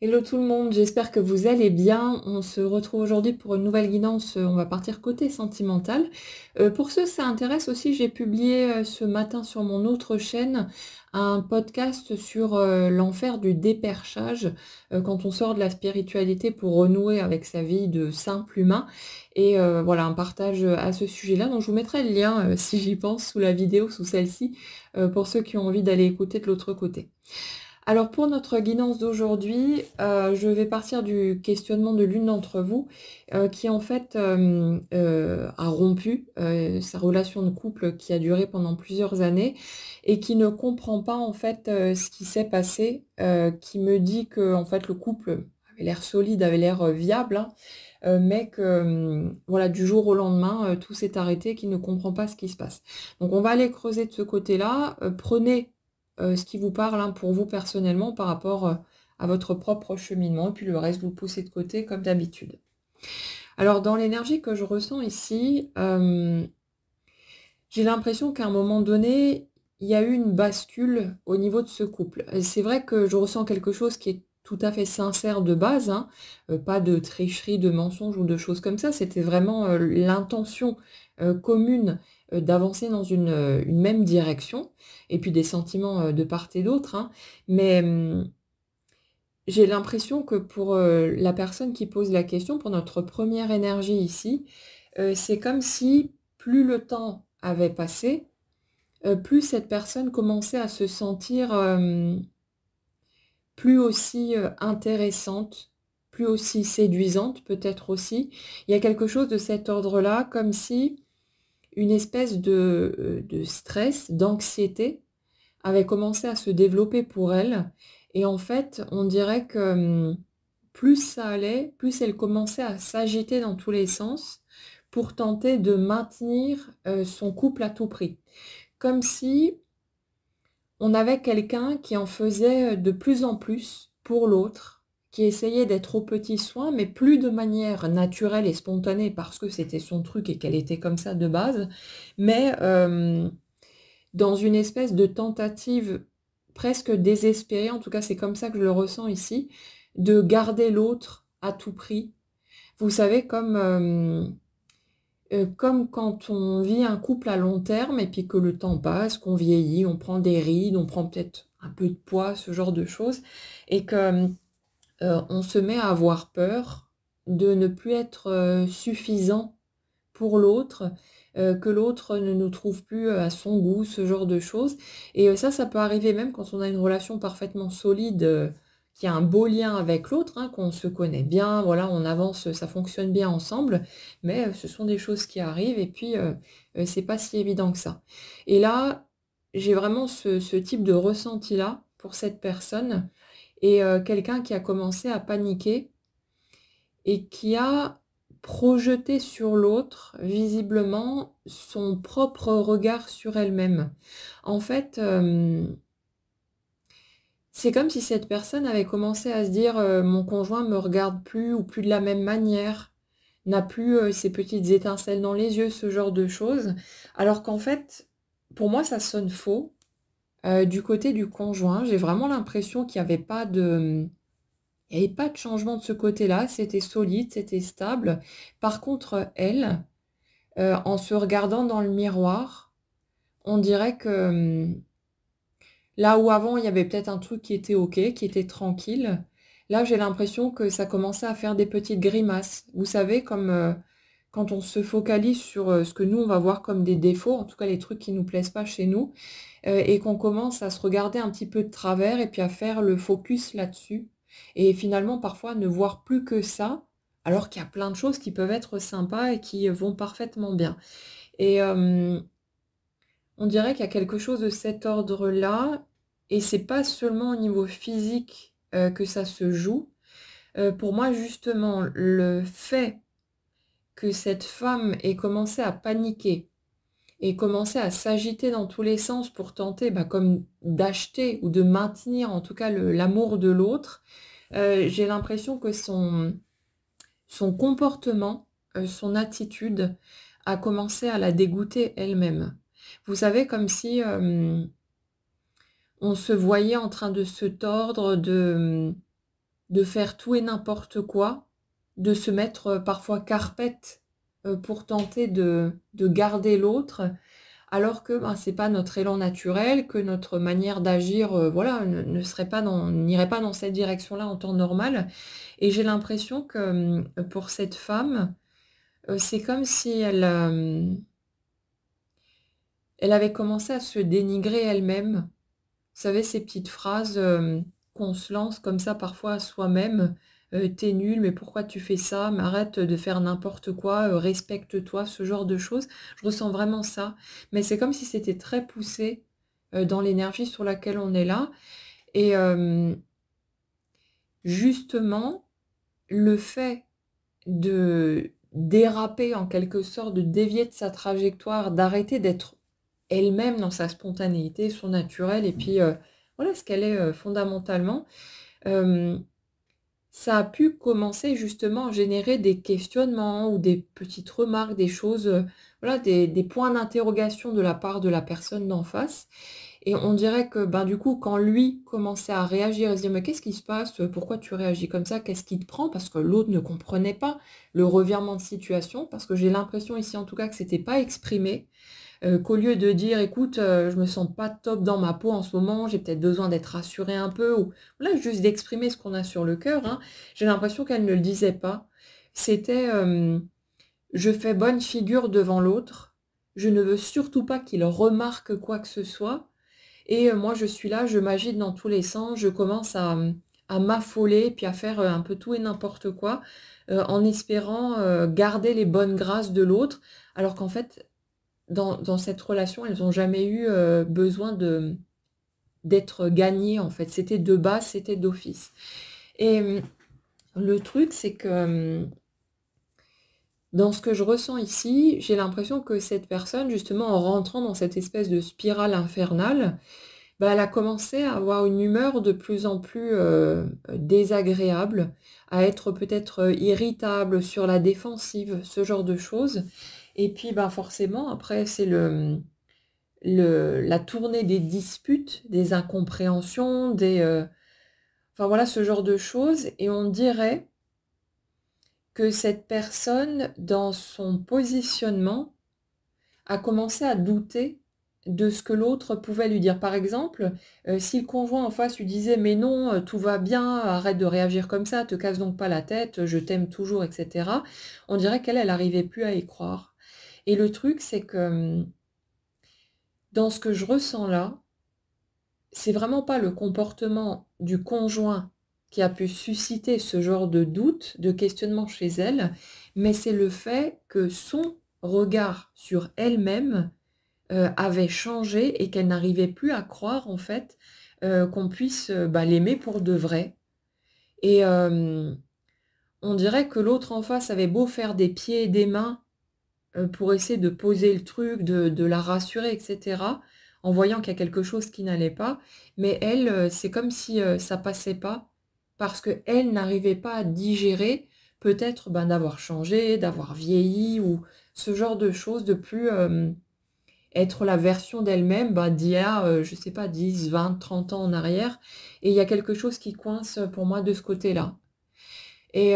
Hello tout le monde, j'espère que vous allez bien. On se retrouve aujourd'hui pour une nouvelle guidance. On va partir côté sentimental. Pour ceux que ça intéresse aussi, j'ai publié ce matin sur mon autre chaîne un podcast sur l'enfer du déperchage quand on sort de la spiritualité pour renouer avec sa vie de simple humain. Et voilà, un partage à ce sujet-là. Donc je vous mettrai le lien, si j'y pense, sous la vidéo, sous celle-ci, pour ceux qui ont envie d'aller écouter de l'autre côté. Alors pour notre guidance d'aujourd'hui, je vais partir du questionnement de l'une d'entre vous qui en fait a rompu sa relation de couple qui a duré pendant plusieurs années et qui ne comprend pas en fait ce qui s'est passé, qui me dit que en fait le couple avait l'air solide, avait l'air viable, hein, mais que voilà, du jour au lendemain, tout s'est arrêté, qu'il ne comprend pas ce qui se passe. Donc on va aller creuser de ce côté-là. Prenez ce qui vous parle, hein, pour vous personnellement par rapport à votre propre cheminement, et puis le reste, vous le poussez de côté comme d'habitude. Alors, dans l'énergie que je ressens ici, j'ai l'impression qu'à un moment donné, il y a eu une bascule au niveau de ce couple. C'est vrai que je ressens quelque chose qui est tout à fait sincère de base, hein, pas de tricherie, de mensonge ou de choses comme ça. C'était vraiment l'intention commune d'avancer dans une même direction, et puis des sentiments de part et d'autre, hein. Mais j'ai l'impression que pour la personne qui pose la question, pour notre première énergie ici, c'est comme si plus le temps avait passé, plus cette personne commençait à se sentir plus aussi intéressante, plus aussi séduisante peut-être aussi. Il y a quelque chose de cet ordre-là, comme si une espèce de stress, d'anxiété avait commencé à se développer pour elle. Et en fait, on dirait que plus ça allait, plus elle commençait à s'agiter dans tous les sens pour tenter de maintenir son couple à tout prix. Comme si on avait quelqu'un qui en faisait de plus en plus pour l'autre, qui essayait d'être aux petits soins, mais plus de manière naturelle et spontanée parce que c'était son truc et qu'elle était comme ça de base, mais dans une espèce de tentative presque désespérée, en tout cas c'est comme ça que je le ressens ici, de garder l'autre à tout prix. Vous savez, comme quand on vit un couple à long terme et puis que le temps passe, qu'on vieillit, on prend des rides, on prend peut-être un peu de poids, ce genre de choses, et que on se met à avoir peur de ne plus être suffisant pour l'autre, que l'autre ne nous trouve plus à son goût, ce genre de choses. Et ça peut arriver même quand on a une relation parfaitement solide, qui a un beau lien avec l'autre, hein, qu'on se connaît bien, voilà, on avance, ça fonctionne bien ensemble, mais ce sont des choses qui arrivent et puis c'est pas si évident que ça. Et là, j'ai vraiment ce type de ressenti-là pour cette personne et quelqu'un qui a commencé à paniquer et qui a projeté sur l'autre, visiblement, son propre regard sur elle-même. En fait, c'est comme si cette personne avait commencé à se dire, «Mon conjoint me regarde plus ou plus de la même manière, n'a plus, ces petites étincelles dans les yeux», ce genre de choses. Alors qu'en fait, pour moi, ça sonne faux. Du côté du conjoint, j'ai vraiment l'impression qu'il y avait pas de il n'y avait pas de changement de ce côté-là, c'était solide, c'était stable. Par contre, elle, en se regardant dans le miroir, on dirait que, là où avant il y avait peut-être un truc qui était OK, qui était tranquille, là j'ai l'impression que ça commençait à faire des petites grimaces. Vous savez, comme, quand on se focalise sur, ce que nous on va voir comme des défauts, en tout cas les trucs qui nous plaisent pas chez nous, et qu'on commence à se regarder un petit peu de travers et puis à faire le focus là-dessus et finalement parfois ne voir plus que ça, alors qu'il y a plein de choses qui peuvent être sympas et qui vont parfaitement bien. Et on dirait qu'il y a quelque chose de cet ordre-là et c'est pas seulement au niveau physique, que ça se joue. Pour moi justement, le fait que cette femme ait commencé à paniquer et commencer à s'agiter dans tous les sens pour tenter, bah, comme d'acheter ou de maintenir en tout cas l'amour de l'autre, j'ai l'impression que son comportement, son attitude a commencé à la dégoûter elle-même. Vous savez, comme si on se voyait en train de se tordre, de faire tout et n'importe quoi, de se mettre parfois carpette pour tenter de garder l'autre, alors que ben, c'est pas notre élan naturel, que notre manière d'agir voilà, ne serait pas n'irait pas dans cette direction-là en temps normal. Et j'ai l'impression que pour cette femme, c'est comme si elle avait commencé à se dénigrer elle-même. Vous savez, ces petites phrases, qu'on se lance comme ça parfois à soi-même, «Tu nul, mais pourquoi tu fais ça? Mais arrête de faire n'importe quoi, respecte-toi», ce genre de choses. Je ressens vraiment ça. Mais c'est comme si c'était très poussé, dans l'énergie sur laquelle on est là et justement, le fait de déraper en quelque sorte, de dévier de sa trajectoire, d'arrêter d'être elle-même dans sa spontanéité, son naturel et puis, voilà ce qu'elle est, fondamentalement, hem, ça a pu commencer justement à générer des questionnements ou des petites remarques, des choses, voilà, des points d'interrogation de la part de la personne d'en face et on dirait que, ben, du coup, quand lui commençait à réagir, il se dit: «Mais qu'est-ce qui se passe? Pourquoi tu réagis comme ça? Qu'est-ce qui te prend?» parce que l'autre ne comprenait pas le revirement de situation, parce que j'ai l'impression ici, en tout cas, que c'était pas exprimé. Qu'au lieu de dire: «Écoute, je me sens pas top dans ma peau en ce moment, j'ai peut-être besoin d'être rassurée un peu» ou voilà, juste d'exprimer ce qu'on a sur le cœur, hein. J'ai l'impression qu'elle ne le disait pas. C'était, «Je fais bonne figure devant l'autre, je ne veux surtout pas qu'il remarque quoi que ce soit et moi je suis là, je m'agite dans tous les sens, je commence à m'affoler puis à faire, un peu tout et n'importe quoi, en espérant, garder les bonnes grâces de l'autre». Alors qu'en fait, dans cette relation, elles ont jamais eu, besoin d'être gagnées, en fait. C'était de base, c'était d'office et le truc, c'est que, dans ce que je ressens ici, j'ai l'impression que cette personne, justement, en rentrant dans cette espèce de spirale infernale, bah, elle a commencé à avoir une humeur de plus en plus, désagréable, à être peut-être, irritable, sur la défensive, ce genre de choses et puis, bah, forcément, après, c'est la tournée des disputes, des incompréhensions, enfin voilà, ce genre de choses et on dirait que cette personne, dans son positionnement, a commencé à douter de ce que l'autre pouvait lui dire. Par exemple, si le conjoint en face lui disait: «Mais non, tout va bien, arrête de réagir comme ça, te casse donc pas la tête, je t'aime toujours» et cetera. On dirait qu'elle, elle arrivait plus à y croire et le truc, c'est que, dans ce que je ressens là, c'est vraiment pas le comportement du conjoint qui a pu susciter ce genre de doute, de questionnement chez elle, mais c'est le fait que son regard sur elle-même, avait changé et qu'elle n'arrivait plus à croire en fait, qu'on puisse, bah, l'aimer pour de vrai et on dirait que l'autre en face avait beau faire des pieds et des mains pour essayer de poser le truc, de la rassurer et cetera, en voyant qu'il y a quelque chose qui n'allait pas. Mais elle, c'est comme si, ça passait pas parce qu'elle n'arrivait pas à digérer peut-être, ben, d'avoir changé, d'avoir vieilli ou ce genre de choses, de plus, être la version d'elle-même, bah, d'il y a, je sais pas 10, 20, 30 ans en arrière et il y a quelque chose qui coince, pour moi de ce côté-là et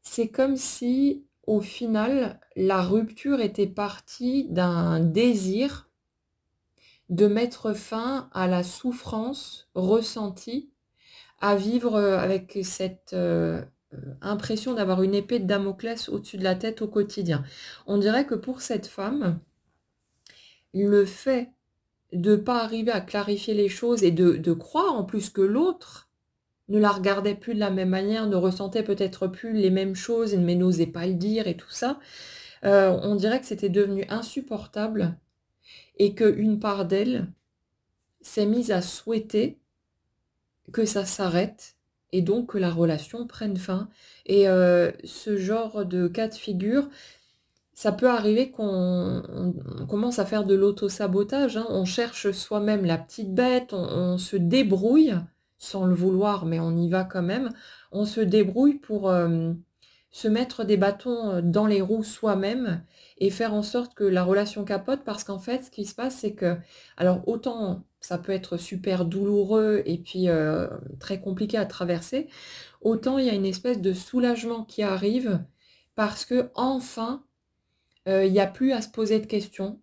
c'est comme si, au final, la rupture était partie d'un désir de mettre fin à la souffrance ressentie, à vivre, avec cette, impression d'avoir une épée de Damoclès au-dessus de la tête au quotidien. On dirait que pour cette femme, le fait de pas arriver à clarifier les choses et de croire en plus que l'autre ne la regardait plus de la même manière, ne ressentait peut-être plus les mêmes choses, mais n'osait pas le dire et tout ça. On dirait que c'était devenu insupportable et qu'une part d'elle s'est mise à souhaiter que ça s'arrête et donc que la relation prenne fin et ce genre de cas de figure, ça peut arriver qu'on commence à faire de l'auto-sabotage, hein. On cherche soi-même la petite bête, on se débrouille, sans le vouloir, mais on y va quand même. On se débrouille pour, se mettre des bâtons, dans les roues soi-même et faire en sorte que la relation capote parce qu'en fait, ce qui se passe, c'est que alors autant ça peut être super douloureux et puis, très compliqué à traverser, autant il y a une espèce de soulagement qui arrive parce qu'enfin, il y a plus à se poser de questions,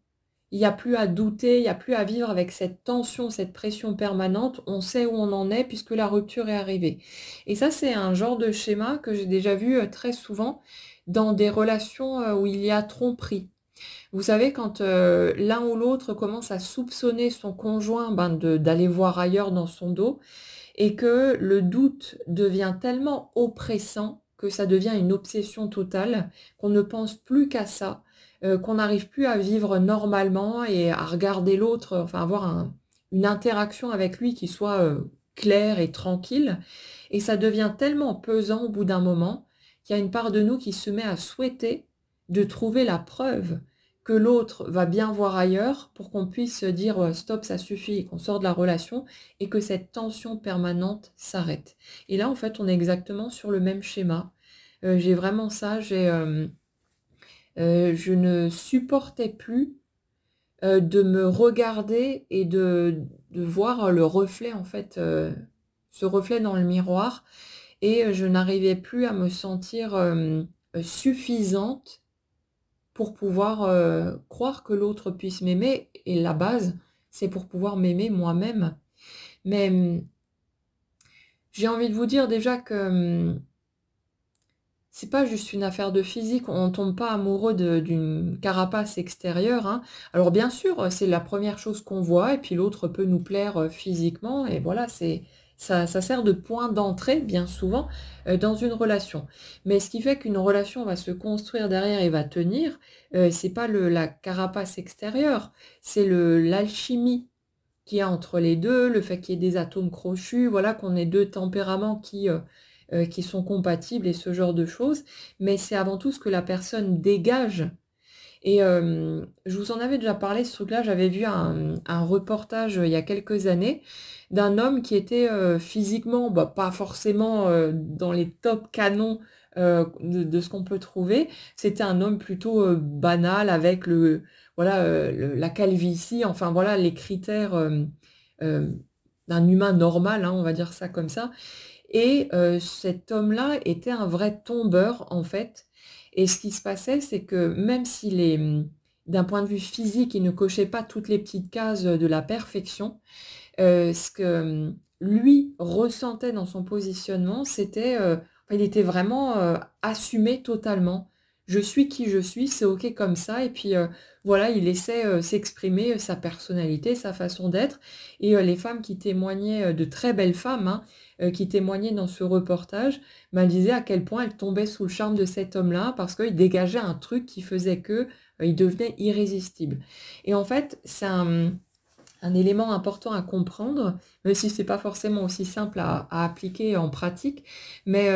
il y a plus à douter, il y a plus à vivre avec cette tension, cette pression permanente. On sait où on en est puisque la rupture est arrivée et ça, c'est un genre de schéma que j'ai déjà vu, très souvent dans des relations, où il y a tromperie. Vous savez quand, l'un ou l'autre commence à soupçonner son conjoint, ben, de d'aller voir ailleurs dans son dos et que le doute devient tellement oppressant que ça devient une obsession totale, qu'on ne pense plus qu'à ça, qu'on n'arrive plus à vivre normalement et à regarder l'autre, enfin avoir une interaction avec lui qui soit, claire et tranquille et ça devient tellement pesant au bout d'un moment, qu'il y a une part de nous qui se met à souhaiter de trouver la preuve que l'autre va bien voir ailleurs pour qu'on puisse dire, «Stop, ça suffit» et qu'on sort de la relation et que cette tension permanente s'arrête. Et là, en fait, on est exactement sur le même schéma. J'ai vraiment ça, je ne supportais plus, de me regarder et de voir le reflet, en fait, ce reflet dans le miroir et je n'arrivais plus à me sentir, suffisante pour pouvoir, croire que l'autre puisse m'aimer et la base, c'est pour pouvoir m'aimer moi-même. Mais, j'ai envie de vous dire déjà que, c'est pas juste une affaire de physique, on tombe pas amoureux d'une carapace extérieure, hein. Alors bien sûr, c'est la première chose qu'on voit et puis l'autre peut nous plaire, physiquement et voilà, ça sert de point d'entrée bien souvent, dans une relation. Mais ce qui fait qu'une relation va se construire derrière et va tenir, c'est pas la carapace extérieure, c'est l'alchimie qu'il y a entre les 2, le fait qu'il y ait des atomes crochus, voilà, qu'on ait 2 tempéraments qui sont compatibles et ce genre de choses. Mais c'est avant tout ce que la personne dégage et je vous en avais déjà parlé ce truc-là, j'avais vu un reportage, il y a quelques années, d'un homme qui était, physiquement, bah, pas forcément, dans les top canons, de ce qu'on peut trouver. C'était un homme plutôt, banal avec voilà, la calvitie, enfin voilà les critères, d'un humain normal, hein, on va dire ça comme ça et cet homme-là était un vrai tombeur, en fait et ce qui se passait, c'est que même s'il est, d'un point de vue physique, il ne cochait pas toutes les petites cases, de la perfection, ce que, lui ressentait dans son positionnement, c'était, enfin, il était vraiment, assumé totalement. «Je suis qui je suis, c'est OK comme ça» et puis, voilà, il laissait, s'exprimer, sa personnalité, sa façon d'être et les femmes qui témoignaient, de très belles femmes, hein, qui témoignaient dans ce reportage, bah, elles disaient à quel point elles tombaient sous le charme de cet homme-là parce qu'il dégageait un truc qui faisait que, il devenait irrésistible et en fait, c'est un élément important à comprendre, même si c'est pas forcément aussi simple à appliquer en pratique, mais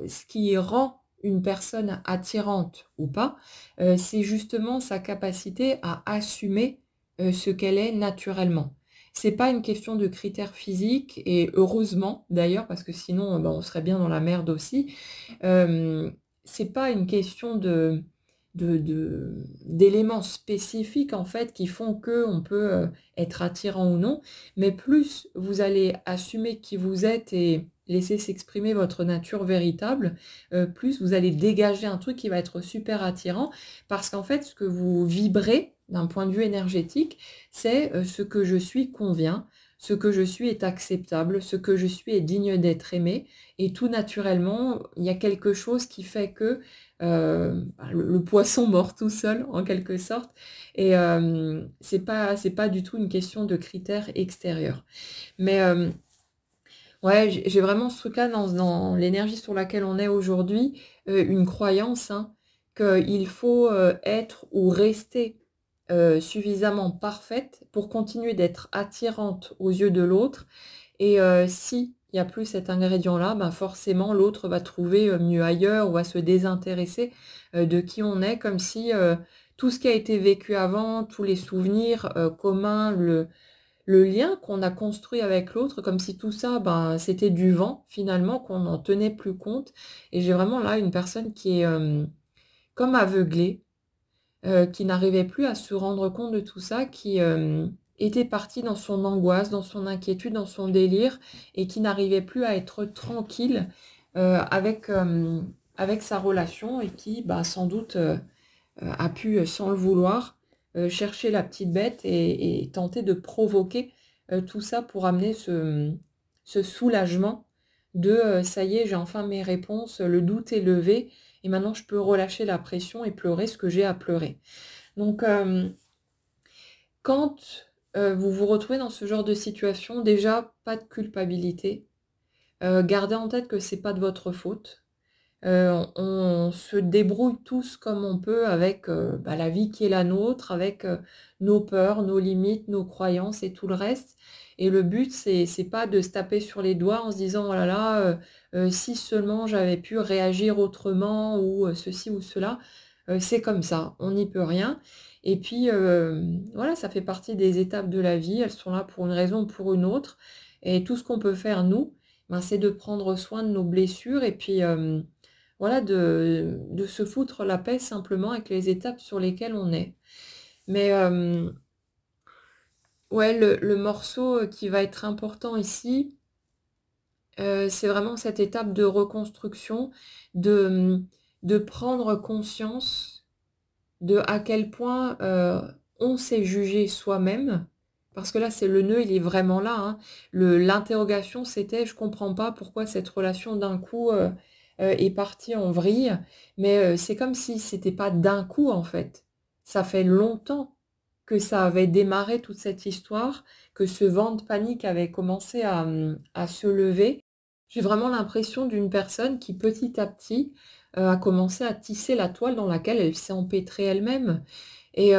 ce qui rend une personne attirante ou pas, c'est justement sa capacité à assumer, ce qu'elle est naturellement. C'est pas une question de critères physiques et heureusement d'ailleurs parce que sinon, bah, on serait bien dans la merde aussi. C'est pas une question d'éléments spécifiques en fait qui font qu'on peut, être attirant ou non, mais plus vous allez assumer qui vous êtes et laisser s'exprimer votre nature véritable, plus vous allez dégager un truc qui va être super attirant. Parce qu'en fait, ce que vous vibrez d'un point de vue énergétique, c'est, ce que je suis convient, ce que je suis est acceptable, ce que je suis est digne d'être aimé et tout naturellement, il y a quelque chose qui fait que, bah, le poisson mord tout seul en quelque sorte et c'est pas du tout une question de critères extérieurs. Mais ouais, j'ai vraiment ce truc-là dans l'énergie sur laquelle on est aujourd'hui, une croyance, hein, qu'il faut, être ou rester, suffisamment parfaite pour continuer d'être attirante aux yeux de l'autre et si il y a plus cet ingrédient-là, ben, forcément l'autre va trouver, mieux ailleurs ou va se désintéresser, de qui on est comme si, tout ce qui a été vécu avant, tous les souvenirs, communs, le lien qu'on a construit avec l'autre, comme si tout ça, ben, c'était du vent finalement, qu'on n'en tenait plus compte et j'ai vraiment là une personne qui est, comme aveuglée, qui n'arrivait plus à se rendre compte de tout ça, qui, était parti dans son angoisse, dans son inquiétude, dans son délire et qui n'arrivait plus à être tranquille, avec sa relation et qui, bah, sans doute, a pu, sans le vouloir, chercher la petite bête et tenter de provoquer, tout ça pour amener ce soulagement de, «Ça y est, j'ai enfin mes réponses, le doute est levé et maintenant je peux relâcher la pression et pleurer ce que j'ai à pleurer». Donc, quand, vous vous retrouvez dans ce genre de situation, déjà, pas de culpabilité. Gardez en tête que c'est pas de votre faute. On se débrouille tous comme on peut avec, bah, la vie qui est la nôtre, avec, nos peurs, nos limites, nos croyances et tout le reste. Et le but, c'est pas de se taper sur les doigts en se disant: «Oh là là, si seulement j'avais pu réagir autrement» ou, ceci ou cela. C'est comme ça, on n'y peut rien. Et puis, voilà, ça fait partie des étapes de la vie. Elles sont là pour une raison ou pour une autre. Et tout ce qu'on peut faire nous, ben, c'est de prendre soin de nos blessures et puis, voilà, de se foutre la paix simplement avec les étapes sur lesquelles on est. Mais, ouais, le morceau, qui va être important ici, c'est vraiment cette étape de reconstruction, de, de prendre conscience de à quel point, on s'est jugé soi-même. Parce que là, c'est le nœud, il est vraiment là, hein. L'interrogation, c'était: «Je comprends pas pourquoi cette relation d'un coup, est partie en vrille». Mais, c'est comme si c'était pas d'un coup, en fait. Ça fait longtemps que ça avait démarré toute cette histoire, que ce vent de panique avait commencé à se lever. J'ai vraiment l'impression d'une personne qui, petit à petit, a commencé à tisser la toile dans laquelle elle s'est empêtrée elle-même. Et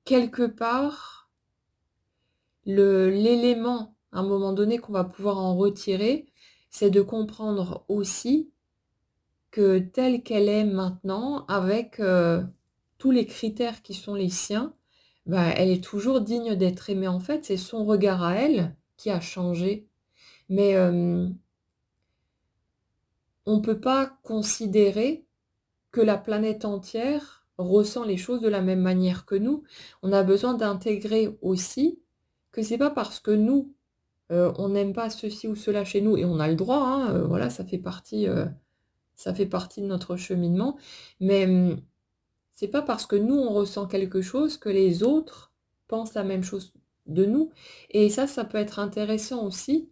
quelque part, l'élément, à un moment donné, qu'on va pouvoir en retirer, c'est de comprendre aussi que telle qu'elle est maintenant, avec, tous les critères qui sont les siens, bah, elle est toujours digne d'être aimée. En fait, c'est son regard à elle qui a changé. Mais, on ne peut pas considérer que la planète entière ressent les choses de la même manière que nous. On a besoin d'intégrer aussi que c'est pas parce que nous, on n'aime pas ceci ou cela chez nous et on a le droit, hein, voilà, ça fait partie de notre cheminement. Mais, c'est pas parce que nous, on ressent quelque chose que les autres pensent la même chose de nous. Et ça peut être intéressant aussi,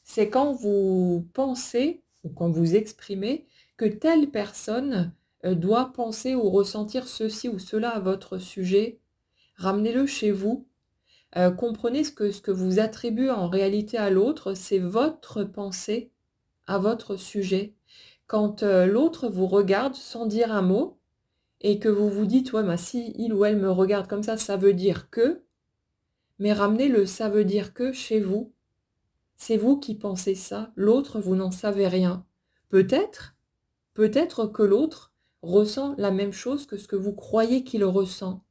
c'est quand vous pensez ou quand vous exprimez que telle personne, doit penser ou ressentir ceci ou cela à votre sujet. Ramenez-le chez vous, comprenez ce que vous attribuez en réalité à l'autre, c'est votre pensée à votre sujet. Quand, l'autre vous regarde sans dire un mot et que vous vous dites: «Ouais, bah, si il ou elle me regarde comme ça veut dire que», mais ramenez le «ça veut dire que» chez vous. C'est vous qui pensez ça, l'autre, vous n'en savez rien. Peut-être, peut-être que l'autre ressent la même chose que ce que vous croyez qu'il ressent,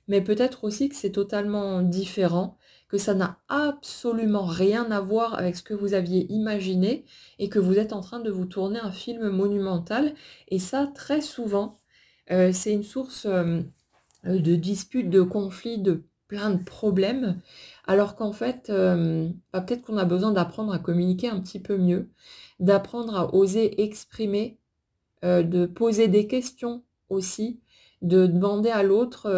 mais peut-être aussi que c'est totalement différent, que ça n'a absolument rien à voir avec ce que vous aviez imaginé et que vous êtes en train de vous tourner un film monumental. Et ça, très souvent, c'est une source, de disputes, de conflits, de plein de problèmes, alors qu'en fait, bah, peut-être qu'on a besoin d'apprendre à communiquer un petit peu mieux, d'apprendre à oser exprimer, de poser des questions aussi, de demander à l'autre,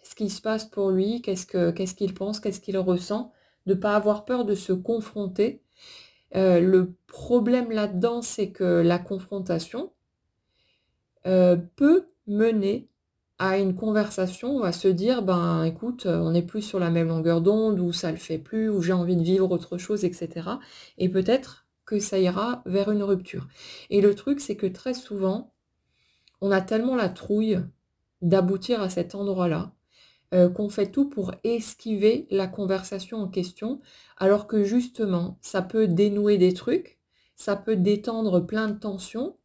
ce qui se passe pour lui, qu'est-ce qu'il pense, qu'est-ce qu'il ressent, de pas avoir peur de se confronter. Le problème là-dedans, c'est que la confrontation peut mener à une conversation, où à se dire: «Ben, écoute, on n'est plus sur la même longueur d'onde» ou «Ça le fait plus» ou «J'ai envie de vivre autre chose» et cetera, et peut-être que ça ira vers une rupture. Et le truc, c'est que très souvent, on a tellement la trouille d'aboutir à cet endroit-là, qu'on fait tout pour esquiver la conversation en question, alors que justement, ça peut dénouer des trucs, ça peut détendre plein de tensions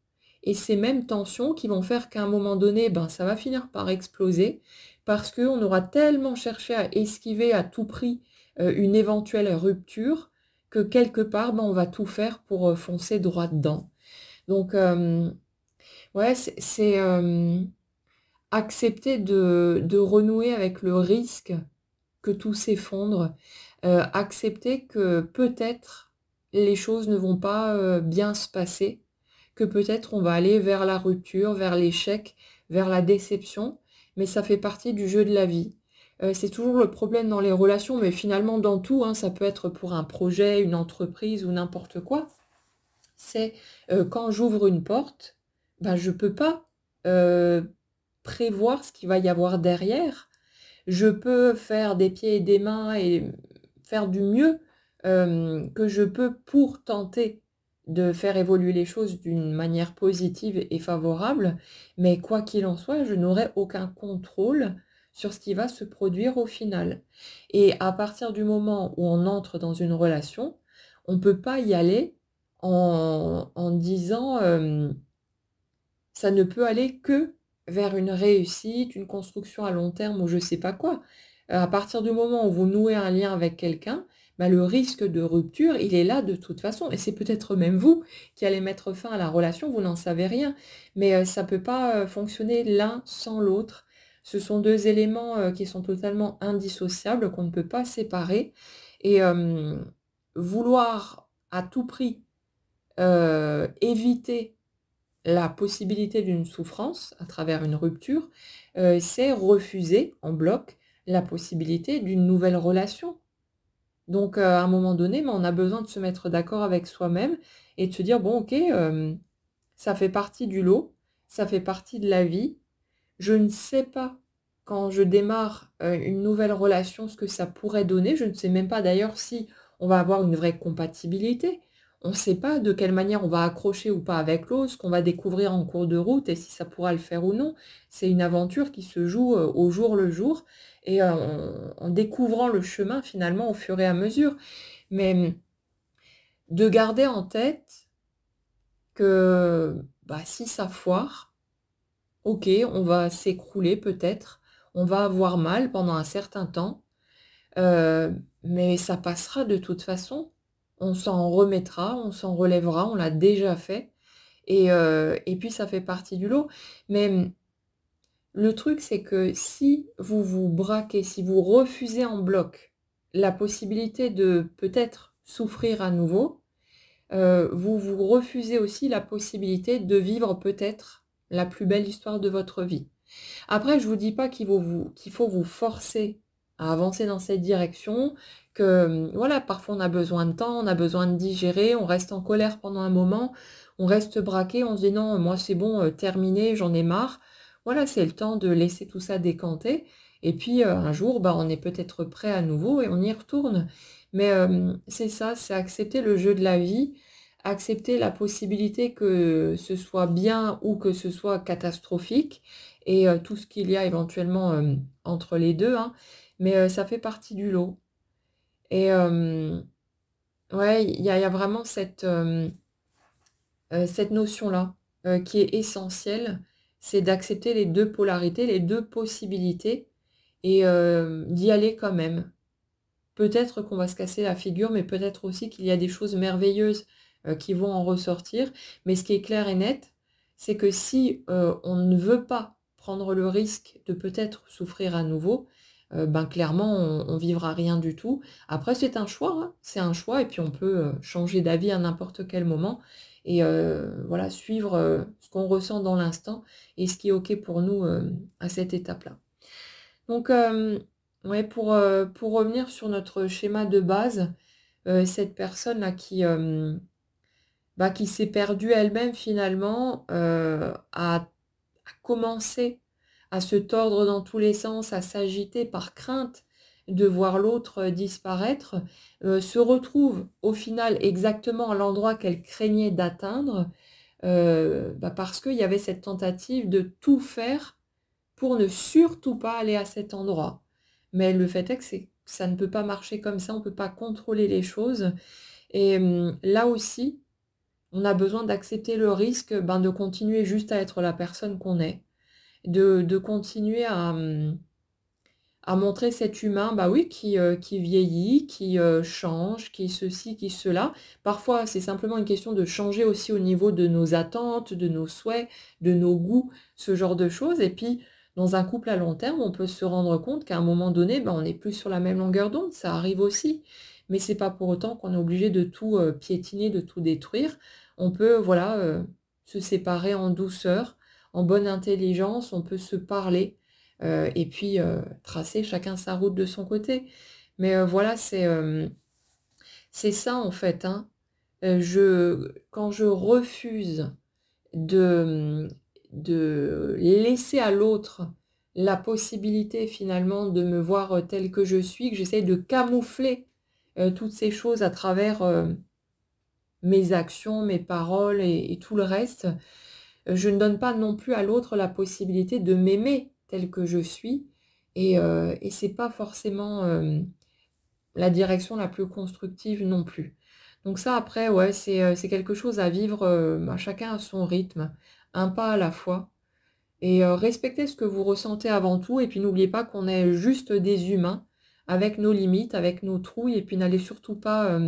et ces mêmes tensions qui vont faire qu'à un moment donné, ben, ça va finir par exploser parce qu'on aura tellement cherché à esquiver à tout prix, une éventuelle rupture que quelque part, ben, on va tout faire pour, foncer droit dedans. Donc, ouais, accepter de renouer avec le risque que tout s'effondre, accepter que peut-être les choses ne vont pas, bien se passer, que peut-être on va aller vers la rupture, vers l'échec, vers la déception, mais ça fait partie du jeu de la vie. C'est toujours le problème dans les relations, mais finalement dans tout, hein, ça peut être pour un projet, une entreprise ou n'importe quoi. C'est, quand j'ouvre une porte, ben, je peux pas, prévoir ce qu'il va y avoir derrière. Je peux faire des pieds et des mains et faire du mieux, que je peux pour tenter de faire évoluer les choses d'une manière positive et favorable, mais quoi qu'il en soit, je n'aurai aucun contrôle sur ce qui va se produire au final. Et à partir du moment où on entre dans une relation, on ne peut pas y aller en disant, ça ne peut aller que vers une réussite, une construction à long terme ou je sais pas quoi. À partir du moment où vous nouez un lien avec quelqu'un, bah, le risque de rupture, il est là de toute façon et c'est peut-être même vous qui allez mettre fin à la relation, vous n'en savez rien. Mais, ça peut pas, fonctionner l'un sans l'autre. Ce sont 2 éléments, qui sont totalement indissociables, qu'on ne peut pas séparer et vouloir à tout prix, éviter la possibilité d'une souffrance à travers une rupture, c'est refuser en bloc la possibilité d'une nouvelle relation. Donc, à un moment donné, ben, on a besoin de se mettre d'accord avec soi-même et de se dire: «Bon OK, ça fait partie du lot, ça fait partie de la vie. Je ne sais pas quand je démarre, une nouvelle relation ce que ça pourrait donner. Je ne sais même pas d'ailleurs si on va avoir une vraie compatibilité. On ne sait pas de quelle manière on va accrocher ou pas avec l'autre, ce qu'on va découvrir en cours de route et si ça pourra le faire ou non. C'est une aventure qui se joue, au jour le jour et en découvrant le chemin finalement au fur et à mesure. Mais, de garder en tête que, bah, si ça foire, OK, on va s'écrouler peut-être, on va avoir mal pendant un certain temps, mais ça passera de toute façon. On s'en remettra, on s'en relèvera, on l'a déjà fait et puis ça fait partie du lot. Mais, le truc c'est que si vous vous braquez, si vous refusez en bloc la possibilité de peut-être souffrir à nouveau, vous vous refusez aussi la possibilité de vivre peut-être la plus belle histoire de votre vie. Après, je vous dis pas qu'il faut vous forcer à avancer dans cette direction, que, voilà, parfois on a besoin de temps, on a besoin de digérer, on reste en colère pendant un moment, on reste braqué, on se dit: «Non, moi c'est bon, terminé, j'en ai marre». Voilà, c'est le temps de laisser tout ça décanter et puis, un jour, bah, on est peut-être prêt à nouveau et on y retourne. Mais, c'est ça, c'est accepter le jeu de la vie, accepter la possibilité que ce soit bien ou que ce soit catastrophique et tout ce qu'il y a éventuellement, entre les 2, hein, mais ça fait partie du lot et ouais, il y a vraiment cette notion-là, qui est essentielle, c'est d'accepter les 2 polarités, les 2 possibilités et d'y aller quand même. Peut-être qu'on va se casser la figure, mais peut-être aussi qu'il y a des choses merveilleuses, qui vont en ressortir. Mais ce qui est clair et net, c'est que si, on ne veut pas prendre le risque de peut-être souffrir à nouveau, ben, clairement on vivra rien du tout. Après c'est un choix, hein, c'est un choix et puis on peut, changer d'avis à n'importe quel moment et voilà, suivre, ce qu'on ressent dans l'instant et ce qui est OK pour nous, à cette étape-là. Donc, ouais, pour revenir sur notre schéma de base, cette personne-là qui, bah, qui s'est perdue elle-même finalement, a commencé à se tordre dans tous les sens, à s'agiter par crainte de voir l'autre, disparaître, se retrouve au final exactement à l'endroit qu'elle craignait d'atteindre, bah, parce qu'il y avait cette tentative de tout faire pour ne surtout pas aller à cet endroit. Mais le fait est que ça ne peut pas marcher comme ça, on ne peut pas contrôler les choses et là aussi, on a besoin d'accepter le risque, ben, de continuer juste à être la personne qu'on est, de continuer à montrer cet humain, bah, oui, qui vieillit, qui, change, qui ceci, qui cela. Parfois, c'est simplement une question de changer aussi au niveau de nos attentes, de nos souhaits, de nos goûts, ce genre de choses et puis Dans un couple à long terme, on peut se rendre compte qu'à un moment donné, ben, on n'est plus sur la même longueur d'onde, ça arrive aussi. Mais c'est pas pour autant qu'on est obligé de tout, piétiner, de tout détruire. On peut, voilà, se séparer en douceur, en bonne intelligence, on peut se parler, et puis, tracer chacun sa route de son côté. Mais, voilà, c'est ça en fait, hein. Quand je refuse de laisser à l'autre la possibilité finalement de me voir, telle que je suis, que j'essaye de camoufler, toutes ces choses à travers, mes actions, mes paroles et tout le reste. Je ne donne pas non plus à l'autre la possibilité de m'aimer telle que je suis et c'est pas forcément, la direction la plus constructive non plus. Donc ça après, ouais, c'est quelque chose à vivre, bah, chacun à son rythme, un pas à la fois et respectez ce que vous ressentez avant tout et puis n'oubliez pas qu'on est juste des humains avec nos limites, avec nos trouilles et puis n'allez surtout pas,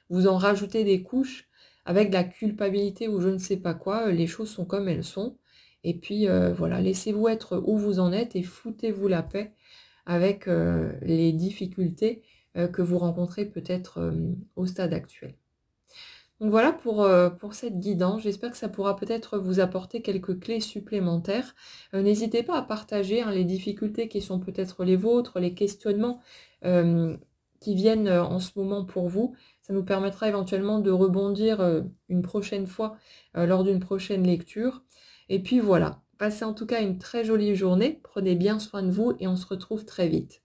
vous en rajouter des couches avec de la culpabilité ou je ne sais pas quoi, les choses sont comme elles sont et puis, voilà, laissez-vous être où vous en êtes et foutez-vous la paix avec, les difficultés, que vous rencontrez peut-être, au stade actuel. Donc voilà pour cette guidance. J'espère que ça pourra peut-être vous apporter quelques clés supplémentaires. N'hésitez pas à partager, hein, les difficultés qui sont peut-être les vôtres, les questionnements, qui viennent, en ce moment pour vous. Ça nous permettra éventuellement de rebondir, une prochaine fois, lors d'une prochaine lecture. Et puis voilà, passez en tout cas une très jolie journée, prenez bien soin de vous et on se retrouve très vite.